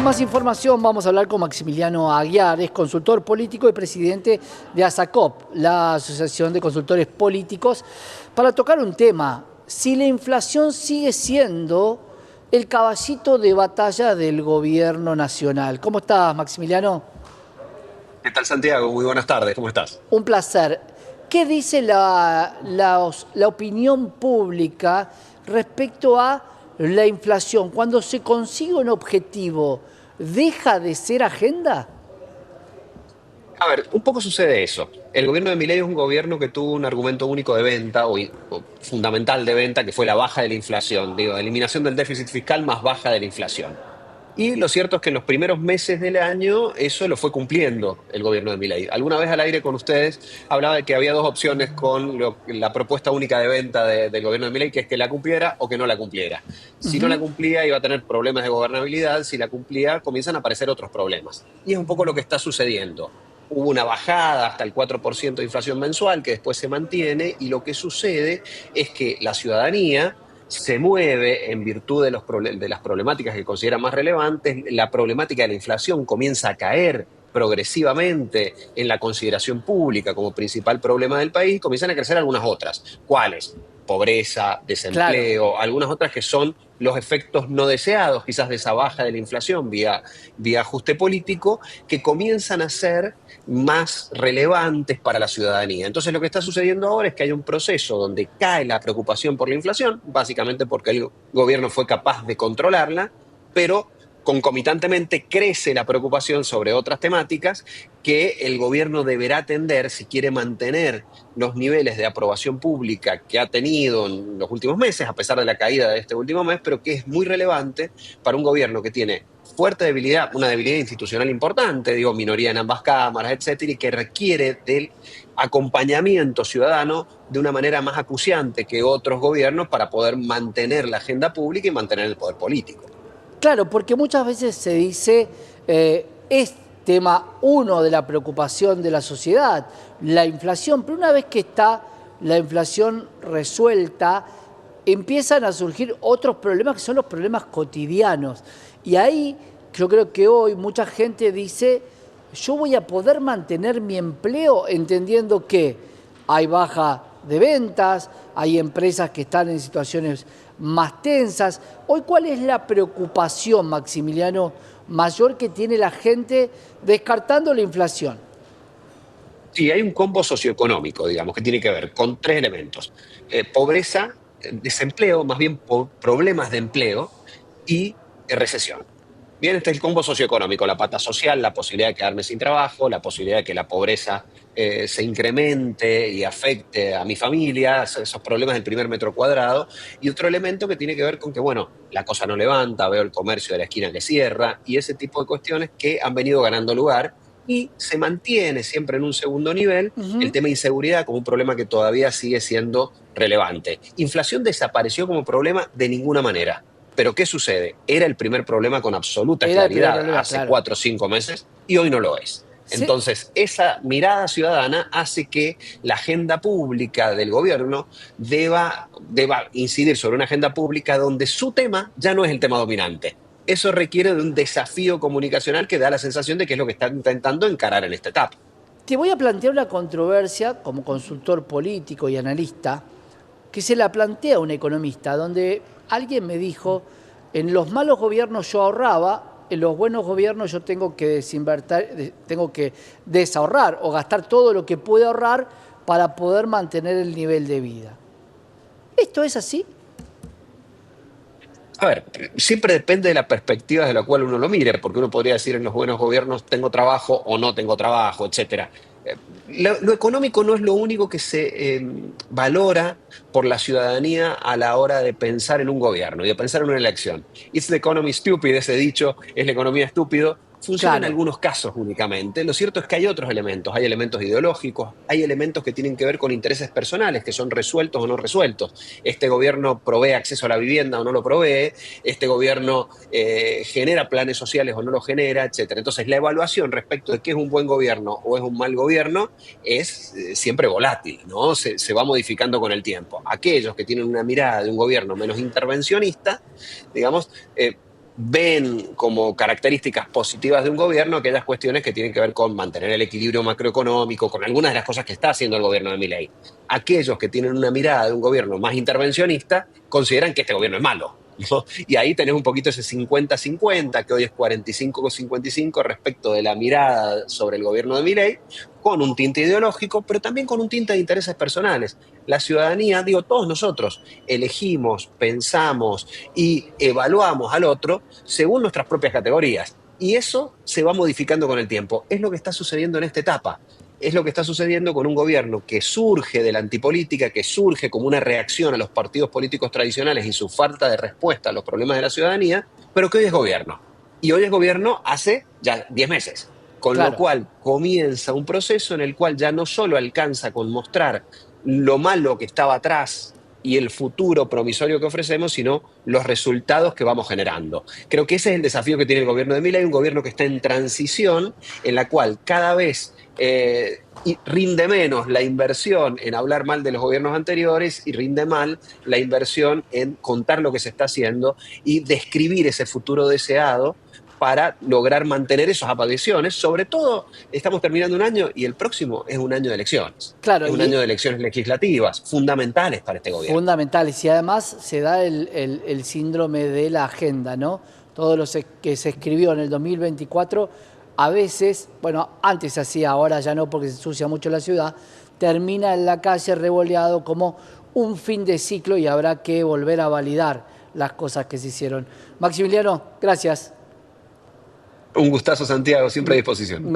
más información vamos a hablar con Maximiliano Aguiar, es consultor político y presidente de ASACOP, la Asociación de Consultores Políticos, para tocar un tema: si la inflación sigue siendo el caballito de batalla del gobierno nacional. ¿Cómo estás, Maximiliano? ¿Qué tal, Santiago? Muy buenas tardes, ¿cómo estás? Un placer. ¿Qué dice la opinión pública respecto a la inflación? Cuando se consigue un objetivo, ¿deja de ser agenda? A ver, un poco sucede eso. El gobierno de Milei es un gobierno que tuvo un argumento único de venta o fundamental de venta, que fue la baja de la inflación, digo, eliminación del déficit fiscal más baja de la inflación. Y lo cierto es que en los primeros meses del año eso lo fue cumpliendo el gobierno de Milei. Alguna vez al aire con ustedes hablaba de que había dos opciones con la propuesta única de venta del gobierno de Milei, que es que la cumpliera o que no la cumpliera. Si no la Ujú. cumplía iba a tener problemas de gobernabilidad, si la cumplía comienzan a aparecer otros problemas. Y es un poco lo que está sucediendo. Hubo una bajada hasta el 4% de inflación mensual que después se mantiene, y lo que sucede es que la ciudadanía se mueve en virtud de las problemáticas que considera más relevantes. La problemática de la inflación comienza a caer progresivamente en la consideración pública como principal problema del país. Comienzan a crecer algunas otras. ¿Cuáles? Pobreza, Claro. desempleo, algunas otras que son los efectos no deseados, quizás de esa baja de la inflación vía ajuste político, que comienzan a ser más relevantes para la ciudadanía. Entonces lo que está sucediendo ahora es que hay un proceso donde cae la preocupación por la inflación, básicamente porque el gobierno fue capaz de controlarla, pero concomitantemente crece la preocupación sobre otras temáticas que el gobierno deberá atender si quiere mantener los niveles de aprobación pública que ha tenido en los últimos meses, a pesar de la caída de este último mes, pero que es muy relevante para un gobierno que tiene fuerte debilidad, una debilidad institucional importante, digo, minoría en ambas cámaras, etcétera, y que requiere del acompañamiento ciudadano de una manera más acuciante que otros gobiernos para poder mantener la agenda pública y mantener el poder político. Claro, porque muchas veces se dice, es tema uno de la preocupación de la sociedad, la inflación, pero una vez que está la inflación resuelta, empiezan a surgir otros problemas que son los problemas cotidianos. Y ahí yo creo que hoy mucha gente dice: yo voy a poder mantener mi empleo, entendiendo que hay baja de ventas, hay empresas que están en situaciones más tensas. Hoy, ¿cuál es la preocupación, Maximiliano, mayor que tiene la gente descartando la inflación? Sí, hay un combo socioeconómico, digamos, que tiene que ver con tres elementos. Pobreza, desempleo, más bien problemas de empleo y recesión. Bien, este es el combo socioeconómico, la pata social, la posibilidad de quedarme sin trabajo, la posibilidad de que la pobreza se incremente y afecte a mi familia, esos problemas del primer metro cuadrado, y otro elemento que tiene que ver con que, bueno, la cosa no levanta, veo el comercio de la esquina que cierra, y ese tipo de cuestiones que han venido ganando lugar, y se mantiene siempre en un segundo nivel el Ujú. tema de inseguridad como un problema que todavía sigue siendo relevante. Inflación desapareció como problema de ninguna manera. Pero ¿qué sucede? Era el primer problema con absoluta Era el primer claridad problema, hace claro. 4 o 5 meses y hoy no lo es. Sí. Entonces, esa mirada ciudadana hace que la agenda pública del gobierno deba incidir sobre una agenda pública donde su tema ya no es el tema dominante. Eso requiere de un desafío comunicacional que da la sensación de que es lo que está intentando encarar en esta etapa. Te voy a plantear una controversia como consultor político y analista que se la plantea un economista, donde alguien me dijo: en los malos gobiernos yo ahorraba, en los buenos gobiernos yo tengo que desinvertir, tengo que desahorrar o gastar todo lo que pude ahorrar para poder mantener el nivel de vida. ¿Esto es así? A ver, siempre depende de la perspectiva de la cual uno lo mire, porque uno podría decir en los buenos gobiernos tengo trabajo o no tengo trabajo, etcétera. Lo económico no es lo único que se valora por la ciudadanía a la hora de pensar en un gobierno y de pensar en una elección. Is the economy stupid? Ese dicho, ¿es la economía estúpido? Funciona en Claro. algunos casos únicamente. Lo cierto es que hay otros elementos. Hay elementos ideológicos, hay elementos que tienen que ver con intereses personales, que son resueltos o no resueltos. Este gobierno provee acceso a la vivienda o no lo provee, este gobierno genera planes sociales o no lo genera, etcétera. Entonces, la evaluación respecto de qué es un buen gobierno o es un mal gobierno es siempre volátil, ¿no? Se va modificando con el tiempo. Aquellos que tienen una mirada de un gobierno menos intervencionista, digamos, ven como características positivas de un gobierno aquellas cuestiones que tienen que ver con mantener el equilibrio macroeconómico, con algunas de las cosas que está haciendo el gobierno de Milei. Aquellos que tienen una mirada de un gobierno más intervencionista consideran que este gobierno es malo, ¿no? Y ahí tenés un poquito ese 50-50, que hoy es 45-55 respecto de la mirada sobre el gobierno de Milei, con un tinte ideológico, pero también con un tinte de intereses personales. La ciudadanía, digo, todos nosotros elegimos, pensamos y evaluamos al otro según nuestras propias categorías. Y eso se va modificando con el tiempo. Es lo que está sucediendo en esta etapa. Es lo que está sucediendo con un gobierno que surge de la antipolítica, que surge como una reacción a los partidos políticos tradicionales y su falta de respuesta a los problemas de la ciudadanía, pero que hoy es gobierno. Y hoy es gobierno hace ya 10 meses. Con lo Claro. cual comienza un proceso en el cual ya no solo alcanza con mostrar lo malo que estaba atrás y el futuro promisorio que ofrecemos, sino los resultados que vamos generando. Creo que ese es el desafío que tiene el gobierno de Milei, un gobierno que está en transición, en la cual cada vez y rinde menos la inversión en hablar mal de los gobiernos anteriores y rinde mal la inversión en contar lo que se está haciendo y describir ese futuro deseado para lograr mantener esas apariciones. Sobre todo, estamos terminando un año y el próximo es un año de elecciones. Claro, Es un año de elecciones legislativas fundamentales para este gobierno. fundamentales. Y además se da el síndrome de la agenda, ¿no? Todo lo que se escribió en el 2024, a veces, bueno, antes se hacía, ahora ya no porque se ensucia mucho la ciudad, termina en la calle revoleado como un fin de ciclo y habrá que volver a validar las cosas que se hicieron. Maximiliano, gracias. Un gustazo, Santiago, siempre a disposición.